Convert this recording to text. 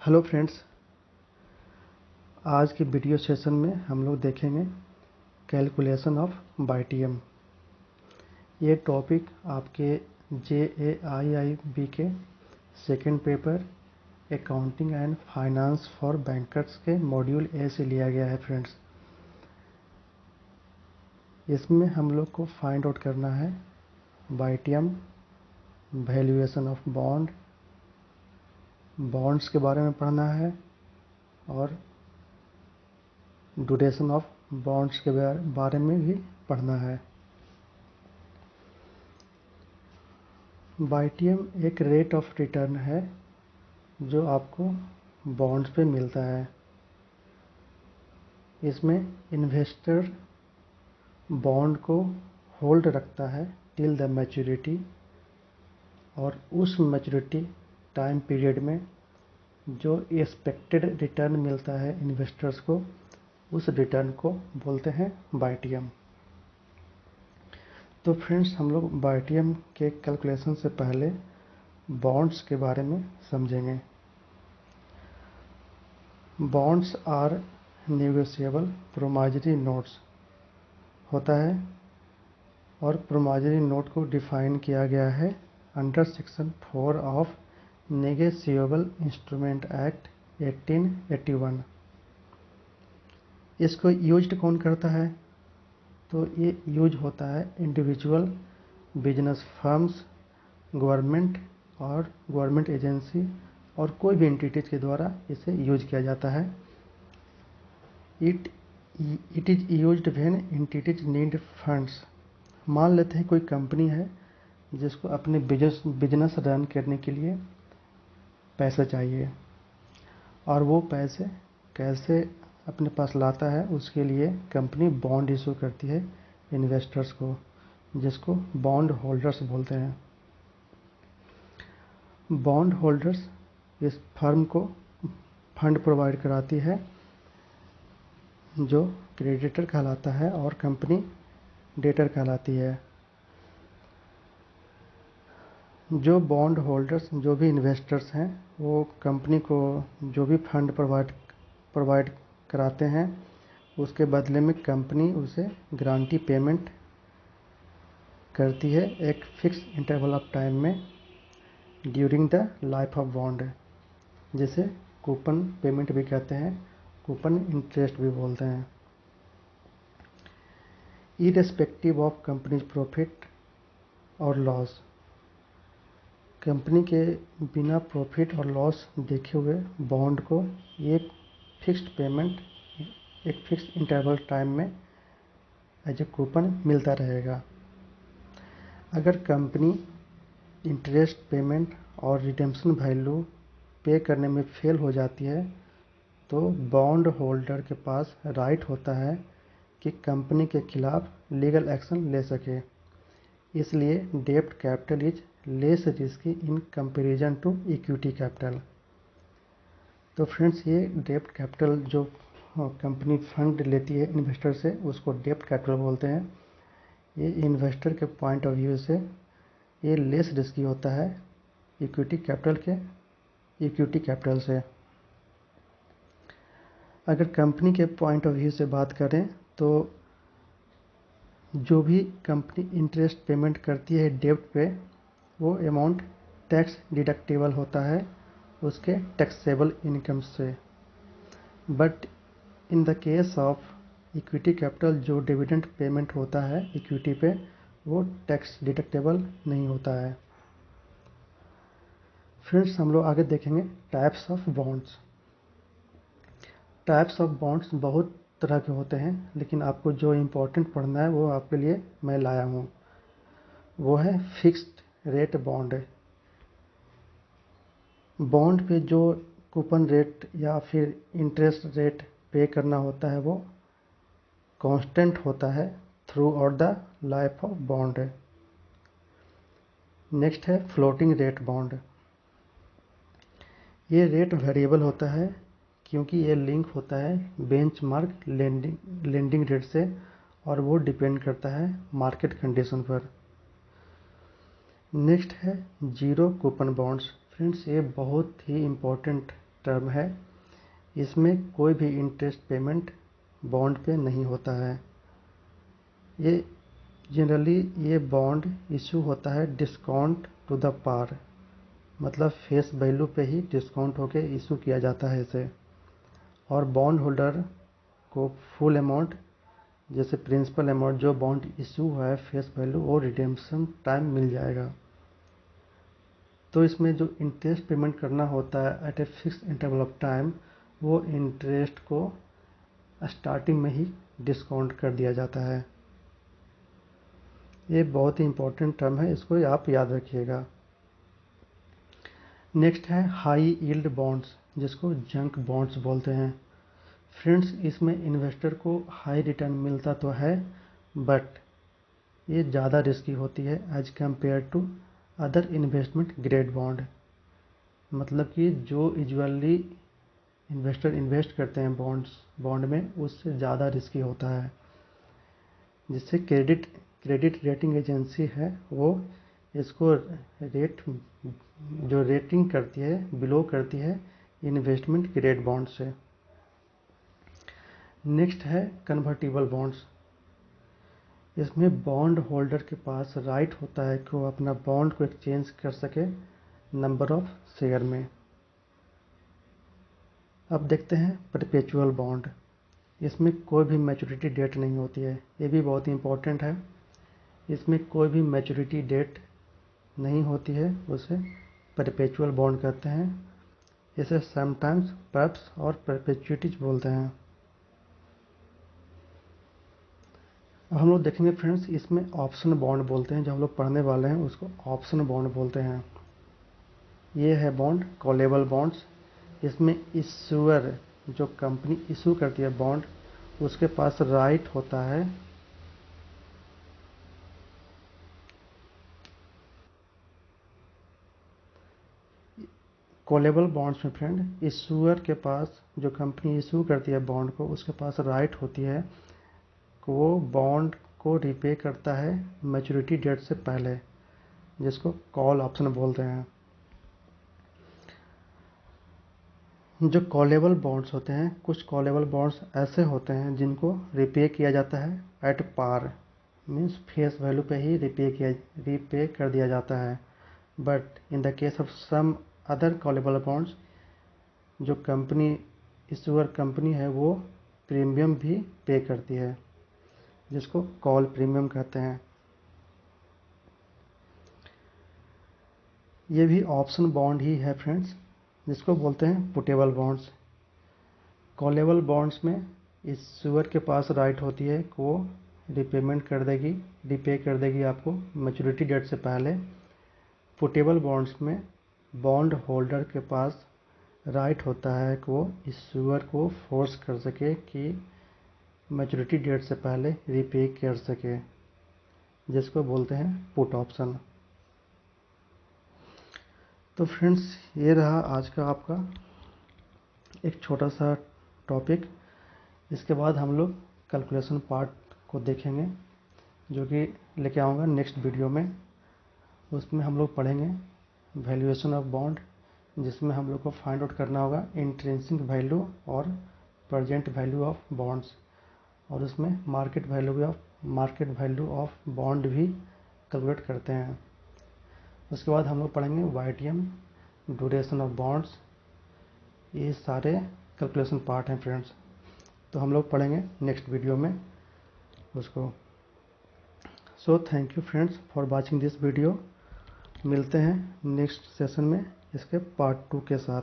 Hello friends, आज के video session में हम लोग देखेंगे कैलकुलेशन ऑफ बाईटीएम। ये टॉपिक आपके JAIIB के second paper accounting and finance for bankers के मॉड्यूल ए से लिया गया है। फ्रेंड्स, इसमें हम लोग को फाइंड आउट करना है बाईटीएम, वैल्यूएशन ऑफ बॉन्ड्स के बारे में पढ़ना है और ड्यूरेशन ऑफ बॉन्ड्स के बारे में भी पढ़ना है। बाईटीएम एक रेट ऑफ रिटर्न है जो आपको बॉन्ड्स पे मिलता है। इसमें इन्वेस्टर बॉन्ड को होल्ड रखता है टिल द मैच्योरिटी, और उस मैच्योरिटी टाइम पीरियड में जो एक्सपेक्टेड रिटर्न मिलता है इन्वेस्टर्स को, उस रिटर्न को बोलते हैं बाईटीएम। तो फ्रेंड्स, हम लोग बाईटीएम के कैलकुलेशन से पहले बॉन्ड्स के बारे में समझेंगे। बॉन्ड्स आर नेगोशिएबल प्रोमाइजरी नोट्स होता है, और प्रोमाइजरी नोट को डिफाइन किया गया है under section 4 of negotiable instrument act 1881। इसको यूज्ड कौन करता है? तो ये यूज होता है इंडिविजुअल, बिजनेस फर्म्स, गवर्नमेंट और गवर्नमेंट एजेंसी और कोई भी एंटिटीज के द्वारा इसे यूज किया जाता है। It is used when entities need funds. मान लेते हैं कोई कंपनी है जिसको अपने बिजनेस रन करने के लिए पैसे चाहिए, और वो पैसे कैसे अपने पास लाता है, उसके लिए कंपनी बॉन्ड इशू करती है इन्वेस्टर्स को, जिसको बॉन्ड होल्डर्स बोलते हैं। बॉन्ड होल्डर्स इस फर्म को फंड प्रोवाइड कराती है जो क्रेडिटर कहलाता है, और कंपनी डेटर कहलाती है। जो बॉन्ड होल्डर्स, जो भी इन्वेस्टर्स हैं, वो कंपनी को जो भी फंड प्रोवाइड कराते हैं, उसके बदले में कंपनी उसे गारंटी पेमेंट करती है एक फिक्स इंटरवल ऑफ टाइम में during the life of bond, जिसे कूपन पेमेंट भी कहते हैं, कूपन इंटरेस्ट भी बोलते हैं। इररिस्पेक्टिव ऑफ कंपनीज प्रॉफिट और लॉस, कंपनी के बिना प्रॉफिट और लॉस देखे हुए बॉन्ड को एक फिक्स्ड पेमेंट एक फिक्स इंटरवल टाइम में एज ए कूपन मिलता रहेगा। अगर कंपनी इंटरेस्ट पेमेंट और रिडेम्पशन वैल्यू पे करने में फेल हो जाती है, तो बॉन्ड होल्डर के पास राइट होता है कि कंपनी के खिलाफ लीगल एक्शन ले सके। इसलिए डेब्ट capital is less risky in comparison to equity capital. तो फ्रेंड्स, ये डेब्ट कैपिटल जो कंपनी फंड लेती है इन्वेस्टर से, उसको डेब्ट कैपिटल बोलते हैं। ये इन्वेस्टर के पॉइंट ऑफ व्यू से ये लेस रिस्की होता है इक्विटी कैपिटल से। अगर कंपनी के पॉइंट ऑफ व्यू से बात करें तो जो भी कंपनी इंटरेस्ट पेमेंट करती है डेब्ट पे, वो अमाउंट टैक्स डिडक्टेबल होता है उसके टैक्सेबल इनकम से। But in the case of equity capital, जो डिविडेंड पेमेंट होता है इक्विटी पे, वो टैक्स डिडक्टेबल नहीं होता है। फ्रेंड्स, हम लोग आगे देखेंगे types of bonds. Types of bonds बहुत तरह के होते हैं, लेकिन आपको जो इम्पोर्टेंट पढ़ना है वो आपके लिए मैं लाया हूँ। वो है फिक्स्ड रेट बॉन्ड। बॉन्ड पे जो कूपन रेट या फिर इंटरेस्ट रेट पे करना होता है वो कांस्टेंट होता है through out the life of bond. Next है फ्लोटिंग रेट बॉन्ड। ये रेट वेरिएबल होता है क्योंकि ये लिंक होता है बेंचमार्क लेंडिंग रेट से, और वो डिपेंड करता है मार्केट कंडीशन पर। नेक्स्ट है जीरो कूपन बॉन्ड्स। फ्रेंड्स, ये बहुत ही इम्पोर्टेंट टर्म है। इसमें कोई भी इंटरेस्ट पेमेंट बॉन्ड पे नहीं होता है। ये जनरली ये बॉन्ड इशू होता है डिस्काउंट टू द पार, मतलब फेस वैल्यू पे ही डिस्काउंट होके इशू किया जाता है इसे, और बॉन्ड होल्डर को फुल अमाउंट जैसे प्रिंसिपल अमाउंट जो बॉन्ड इशू हुआ है फेस वैल्यू और रिडेम्पशन टाइम मिल जाएगा। तो इसमें जो इंटरेस्ट पेमेंट करना होता है at a fix interval of time, वो इंटरेस्ट को स्टार्टिंग में ही डिस्काउंट कर दिया जाता है। ये बहुत ही इंपॉर्टेंट टर्म है, इसको आप याद रखिएगा। नेक्स्ट है हाई यील्ड बॉन्ड्स, जिसको जंक बॉन्ड्स बोलते हैं। फ्रेंड्स, इसमें इन्वेस्टर को हाई रिटर्न मिलता तो है, बट ये ज़्यादा रिस्की होती है as compare to other investment grade bond. मतलब कि जो यूजुअली इन्वेस्टर इन्वेस्ट करते हैं बॉन्ड में, उससे ज़्यादा रिस्की होता है, जिससे क्रेडिट रेटिंग एजेंसी है वो इसको रेटिंग करती है, बिलो करती है इन्वेस्टमेंट ग्रेड बॉन्ड से। नेक्स्ट है कन्वर्टिबल बॉन्ड्स। इसमें बॉन्ड होल्डर के पास राइट होता है कि वो अपना बॉन्ड को एक्सचेंज कर सके नंबर ऑफ शेयर में। अब देखते हैं परपेचुअल बॉन्ड। इसमें कोई भी मैच्योरिटी डेट नहीं होती है, ये भी बहुत इंपॉर्टेंट है। इसमें कोई भी मैच्योरिटी डेट नहीं होती है, उसे परपेचुअल बॉन्ड कहते हैं। इसे समटाइम्स पर्प्स और परपेचुइटीज बोलते हैं। अब हम लोग देखेंगे फ्रेंड्स, इसमें ऑप्शन बॉन्ड बोलते हैं, जो हम लोग पढ़ने वाले हैं उसको ऑप्शन बॉन्ड बोलते हैं। ये है बॉन्ड कॉलेबल बॉन्ड्स। इसमें इश्यूअर जो कंपनी इशू करती है बॉन्ड, उसके पास राइट होता है कॉलेबल बॉन्ड्स में फ्रेंड, इशूअर के पास जो कंपनी इशू करती है बॉन्ड को, उसके पास राइट होती है कि वो बॉन्ड को रिपे करता है मैच्योरिटी डेट से पहले, जिसको कॉल ऑप्शन बोलते हैं। जो कॉलेबल बॉन्ड्स होते हैं, कुछ कॉलेबल बॉन्ड्स ऐसे होते हैं जिनको रिपे किया जाता है at par, means face value पे ही रिपे कर दिया जाता है। But in the case of some other callable bonds, जो कंपनी इशूअर कंपनी है वो प्रीमियम भी पे करती है, जिसको कॉल प्रीमियम कहते हैं। ये भी ऑप्शन बॉन्ड ही है फ्रेंड्स, जिसको बोलते हैं पुटेबल बॉन्ड्स। कॉलेबल बॉन्ड्स में इशूअर के पास राइट होती है कि वो रिपे कर देगी आपको मैच्योरिटी डेट से पहले। पुटेबल बॉन्ड्स में बॉन्ड होल्डर के पास राइट होता है कि वो इशूअर को फोर्स कर सके कि मैच्योरिटी डेट से पहले रिपे कर सके, जिसको बोलते हैं पुट ऑप्शन। तो फ्रेंड्स, ये रहा आज का आपका एक छोटा सा टॉपिक। इसके बाद हम लोग कैलकुलेशन पार्ट को देखेंगे, जो कि लेके आऊँगा नेक्स्ट वीडियो में। उसमें हम लोग पढ़ेंगे वैल्यूएशन ऑफ बॉन्ड, जिसमें हम लोग को फाइंड आउट करना होगा इंट्रिंसिक वैल्यू और प्रेजेंट वैल्यू ऑफ बॉन्ड्स, और उसमें मार्केट वैल्यू ऑफ बॉन्ड भी कैलकुलेट करते हैं। उसके बाद हम लोग पढ़ेंगे वाईटीएम, ड्यूरेशन ऑफ बॉन्ड्स। ये सारे कैलकुलेशन पार्ट हैं फ्रेंड्स, तो हम लोग पढ़ेंगे नेक्स्ट वीडियो में उसको। So thank you friends for watching this video. मिलते हैं नेक्स्ट सेशन में इसके पार्ट 2 के साथ।